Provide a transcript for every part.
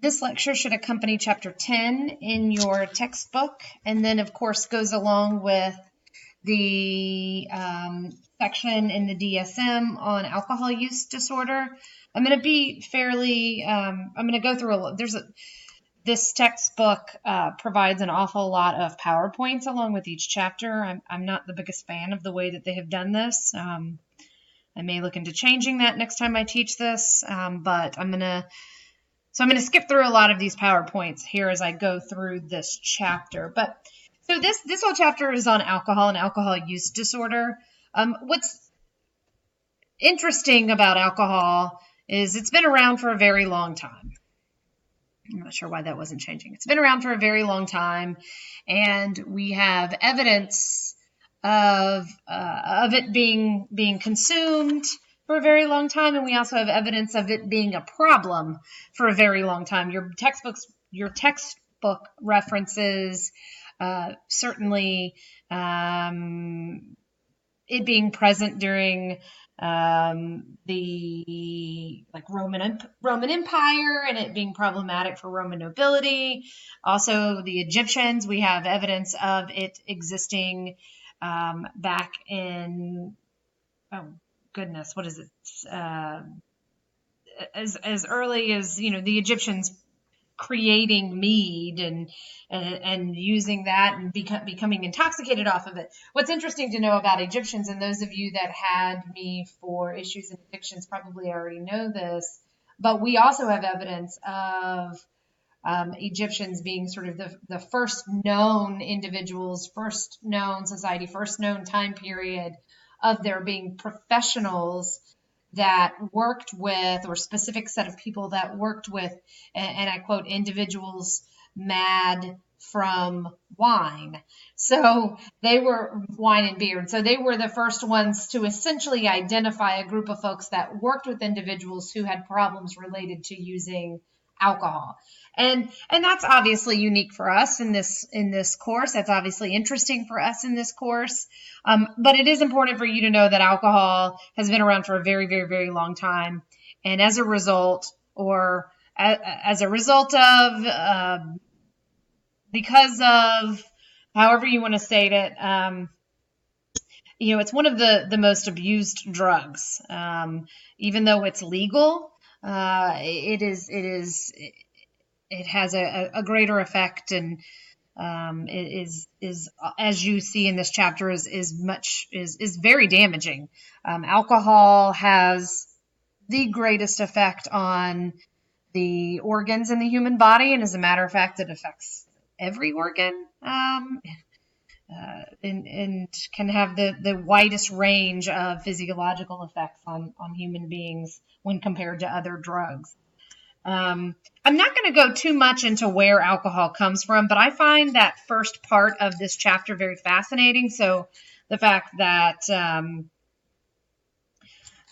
This lecture should accompany Chapter 10 in your textbook, and then, of course, goes along with the section in the DSM on alcohol use disorder. I'm going to be fairly, I'm going to go through this textbook provides an awful lot of PowerPoints along with each chapter. I'm not the biggest fan of the way that they have done this. I may look into changing that next time I teach this, but I'm going to skip through a lot of these PowerPoints here as I go through this chapter. But so this whole chapter is on alcohol and alcohol use disorder. What's interesting about alcohol is it's been around for a very long time. I'm not sure why that wasn't changing. It's been around for a very long time, and we have evidence of it being consumed for a very long time, and we also have evidence of it being a problem for a very long time. Your textbook references certainly it being present during the Roman Empire, and it being problematic for Roman nobility. Also, the Egyptians, we have evidence of it existing back in, oh goodness, what is it? As early as, the Egyptians creating mead and using that and becoming intoxicated off of it. What's interesting to know about Egyptians, and those of you that had me for issues and addictions probably already know this, but we also have evidence of Egyptians being sort of the first known individuals, first known society, first known time period of there being professionals that worked with, or specific set of people that worked with, and I quote, individuals mad from wine. So they were wine and beer. So they were the first ones to essentially identify a group of folks that worked with individuals who had problems related to using alcohol. And that's obviously unique for us in this course. That's obviously interesting for us in this course. But it is important for you to know that alcohol has been around for a very, very, very long time. And as a result, or as a result of, because of, however you want to state it, it's one of the most abused drugs. Even though it's legal, it has a greater effect, and is as you see in this chapter is very damaging. Alcohol has the greatest effect on the organs in the human body, and as a matter of fact, it affects every organ, and can have the widest range of physiological effects on human beings when compared to other drugs. I'm not going to go too much into where alcohol comes from, but I find that first part of this chapter very fascinating. So the fact that,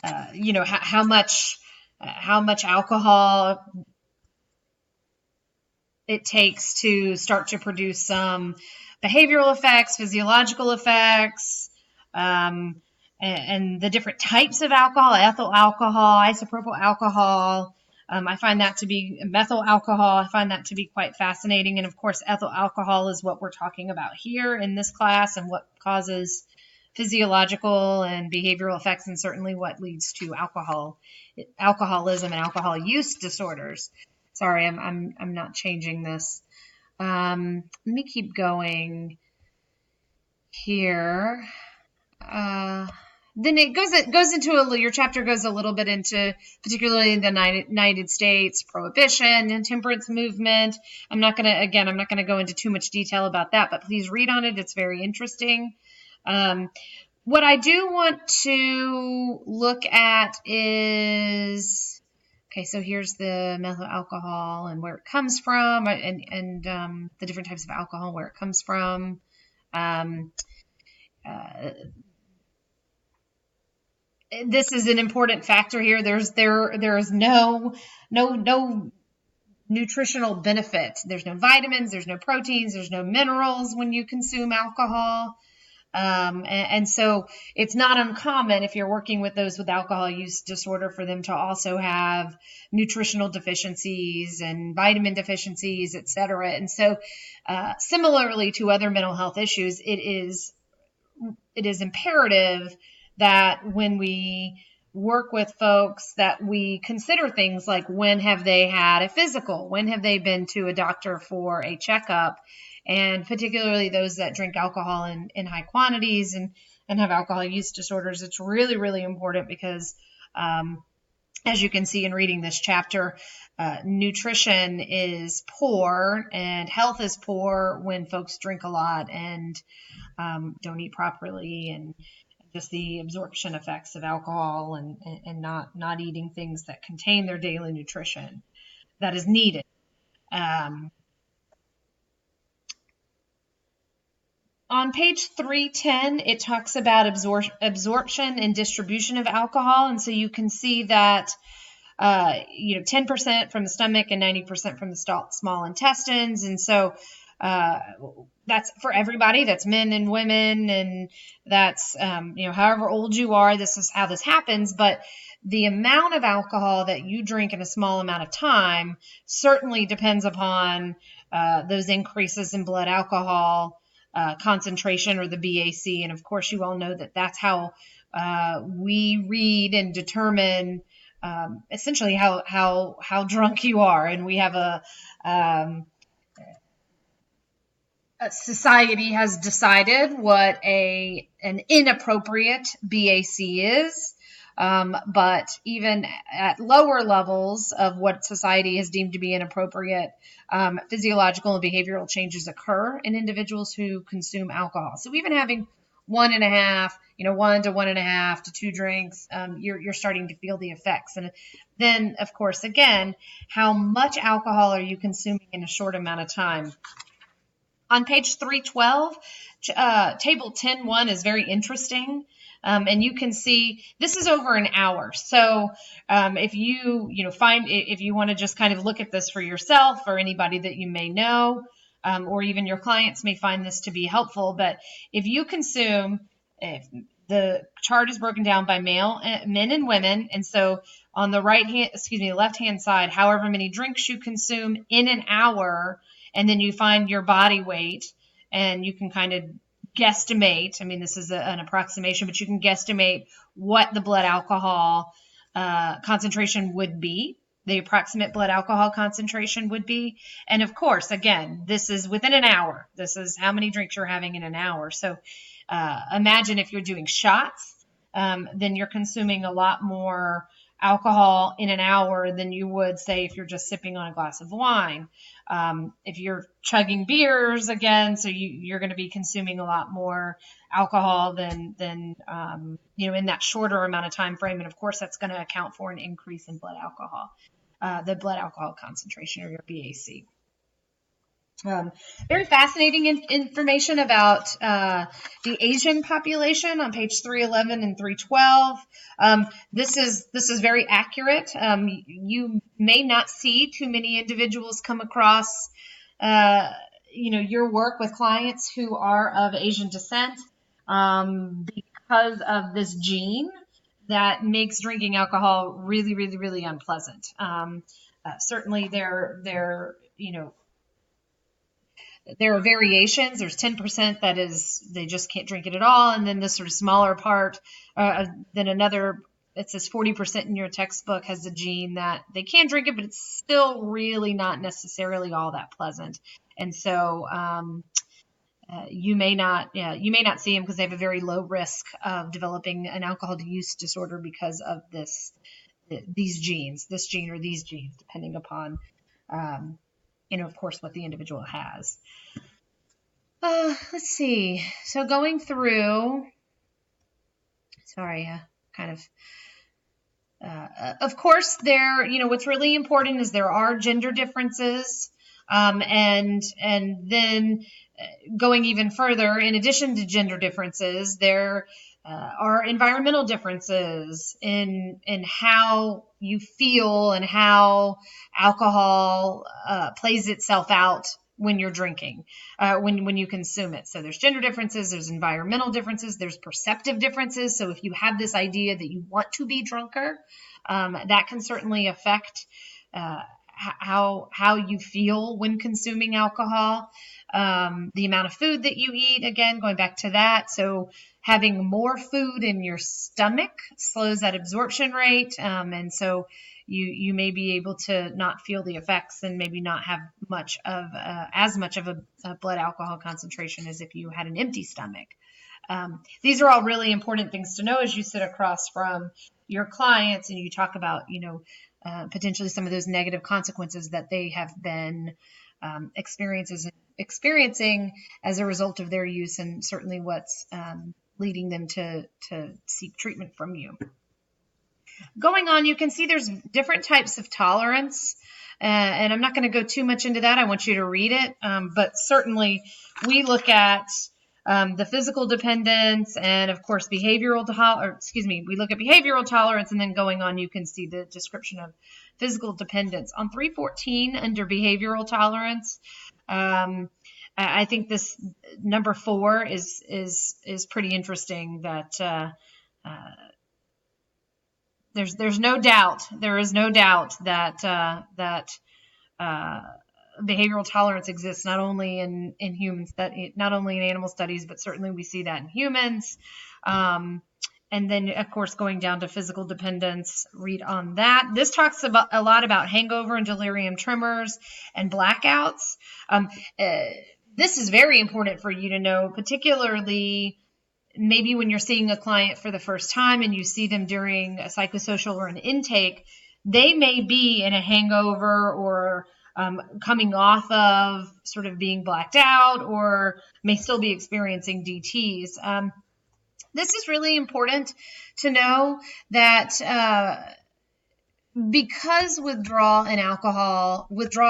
how much alcohol it takes to start to produce some behavioral effects, physiological effects, and the different types of alcohol, ethyl alcohol, isopropyl alcohol. I find that to be methyl alcohol. I find that to be quite fascinating. And of course, ethyl alcohol is what we're talking about here in this class, and what causes physiological and behavioral effects, and certainly what leads to alcoholism and alcohol use disorders. Sorry, I'm not changing this. Let me keep going here. Then it goes into your chapter goes a little bit into, particularly in the United States, prohibition and temperance movement. I'm not going to go into too much detail about that, but please read on it. It's very interesting. What I do want to look at is, okay, so here's the methyl alcohol and where it comes from, and the different types of alcohol, where it comes from. This is an important factor here. There is no nutritional benefit. There's no vitamins, there's no proteins, there's no minerals when you consume alcohol. And so it's not uncommon if you're working with those with alcohol use disorder for them to also have nutritional deficiencies and vitamin deficiencies, et cetera. And so similarly to other mental health issues, it is imperative that when we work with folks that we consider things like, when have they had a physical? When have they been to a doctor for a checkup? And particularly those that drink alcohol in high quantities and have alcohol use disorders, it's really, really important because as you can see in reading this chapter, nutrition is poor and health is poor when folks drink a lot and don't eat properly, and just the absorption effects of alcohol and not eating things that contain their daily nutrition that is needed. On page 310, it talks about absorption and distribution of alcohol. And so you can see that 10% from the stomach and 90% from the small intestines. And so that's for everybody. That's men and women, and that's however old you are, this is how this happens. But the amount of alcohol that you drink in a small amount of time certainly depends upon those increases in blood alcohol concentration, or the BAC. And of course, you all know that that's how we read and determine essentially how drunk you are. And we have a society has decided what an inappropriate BAC is. But even at lower levels of what society has deemed to be inappropriate, physiological and behavioral changes occur in individuals who consume alcohol. So even having 1 to 1.5 to 2 drinks, you're starting to feel the effects. And then, of course, again, how much alcohol are you consuming in a short amount of time? On page 312, table 10.1 is very interesting. And you can see this is over an hour. So if you want to just kind of look at this for yourself, or anybody that you may know, or even your clients may find this to be helpful. But if you consume, the chart is broken down by men and women. And so on the left hand side, however many drinks you consume in an hour, and then you find your body weight, and you can kind of guesstimate. I mean, this is an approximation, but you can guesstimate what the blood alcohol concentration would be, the approximate blood alcohol concentration would be. And of course, again, this is within an hour. This is how many drinks you're having in an hour. So imagine if you're doing shots, then you're consuming a lot more alcohol in an hour than you would, say, if you're just sipping on a glass of wine. If you're chugging beers, again, so you're going to be consuming a lot more alcohol than in that shorter amount of time frame. And of course, that's going to account for an increase in blood alcohol, the blood alcohol concentration, or your BAC. Very fascinating information about the Asian population on page 311 and 312. This is very accurate. You may not see too many individuals come across your work with clients who are of Asian descent because of this gene that makes drinking alcohol really, really, really unpleasant. Certainly there are variations. There's 10% that is, they just can't drink it at all. And then this sort of smaller part, then another, it says 40% in your textbook has a gene that they can drink it, but it's still really not necessarily all that pleasant. And so you may not see them because they have a very low risk of developing an alcohol use disorder because of this gene or these genes, depending upon of course, what the individual has. Let's see. So going through, of course, what's really important is there are gender differences, and then going even further, in addition to gender differences, there are environmental differences in how you feel and how alcohol plays itself out when you're drinking, when you consume it. So there's gender differences, there's environmental differences, there's perceptive differences. So if you have this idea that you want to be drunker, that can certainly affect how you feel when consuming alcohol. The amount of food that you eat, again, going back to that. So having more food in your stomach slows that absorption rate. And so you may be able to not feel the effects and maybe not have as much of a blood alcohol concentration as if you had an empty stomach. These are all really important things to know as you sit across from your clients and you talk about, potentially some of those negative consequences that they have been experiencing as a result of their use, and certainly what's leading them to seek treatment from you. Going on, you can see there's different types of tolerance, and I'm not going to go too much into that. I want you to read it, but certainly we look at the physical dependence and, of course, we look at behavioral tolerance, and then going on, you can see the description of physical dependence. On 314 under behavioral tolerance, I think this number 4 is pretty interesting. That there's no doubt. There is no doubt that behavioral tolerance exists not only in humans, not only in animal studies, but certainly we see that in humans. And then, of course, going down to physical dependence, read on that. This talks a lot about hangover and delirium tremors and blackouts. This is very important for you to know, particularly maybe when you're seeing a client for the first time and you see them during a psychosocial or an intake. They may be in a hangover or coming off of sort of being blacked out, or may still be experiencing DTs. This is really important to know that because withdrawal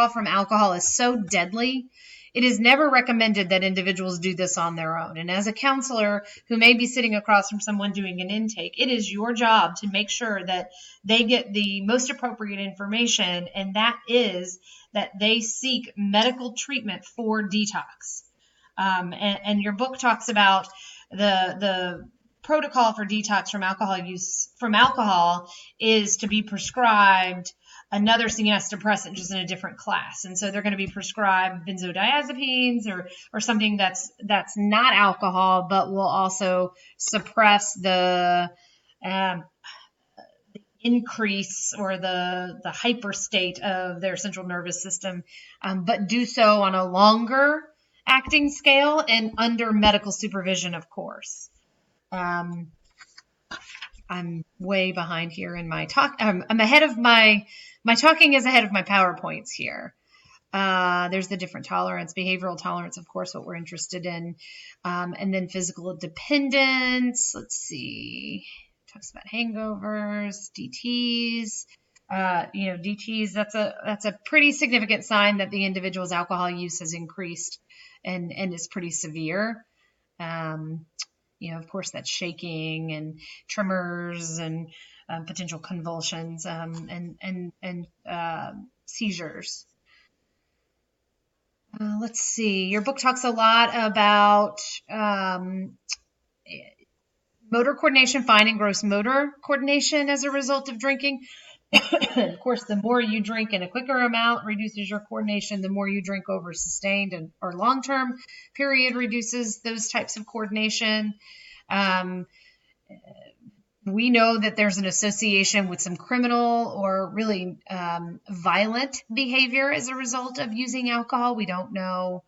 from alcohol is so deadly, it is never recommended that individuals do this on their own. And as a counselor who may be sitting across from someone doing an intake, it is your job to make sure that they get the most appropriate information, and that is that they seek medical treatment for detox. And your book talks about the protocol for detox from alcohol is to be prescribed another CNS depressant, just in a different class. And so they're going to be prescribed benzodiazepines or something that's not alcohol, but will also suppress the increase or the hyper state of their central nervous system, but do so on a longer acting scale and under medical supervision, of course. I'm way behind here in my talk. I'm ahead of my talking is ahead of my PowerPoints here. There's the different tolerance, behavioral tolerance, of course, what we're interested in. And then physical dependence. Let's see. Talks about hangovers, DTs. DTs, that's a pretty significant sign that the individual's alcohol use has increased and is pretty severe. Of course, that's shaking and tremors and potential convulsions and seizures. Let's see. Your book talks a lot about motor coordination, fine and gross motor coordination as a result of drinking. Of course, the more you drink in a quicker amount reduces your coordination. The more you drink over sustained or long-term period reduces those types of coordination. We know that there's an association with some criminal or really violent behavior as a result of using alcohol. We don't know,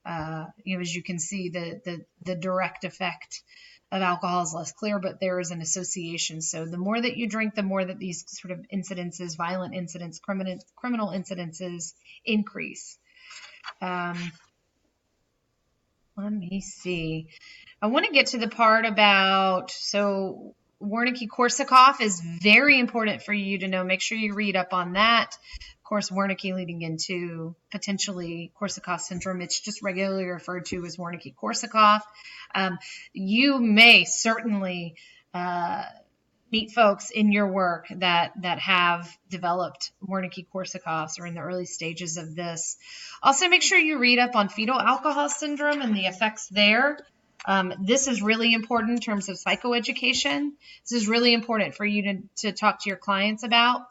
as you can see, the direct effect of alcohol is less clear, but there is an association. So the more that you drink, the more that these sort of incidences, violent incidents, criminal incidences increase. Let me see. I want to get to the part about, Wernicke-Korsakoff is very important for you to know. Make sure you read up on that. Of course, Wernicke leading into potentially Korsakoff syndrome. It's just regularly referred to as Wernicke-Korsakoff. You may certainly meet folks in your work that have developed Wernicke-Korsakoff's or in the early stages of this. Also, make sure you read up on fetal alcohol syndrome and the effects there. This is really important in terms of psychoeducation. This is really important for you to talk to your clients about.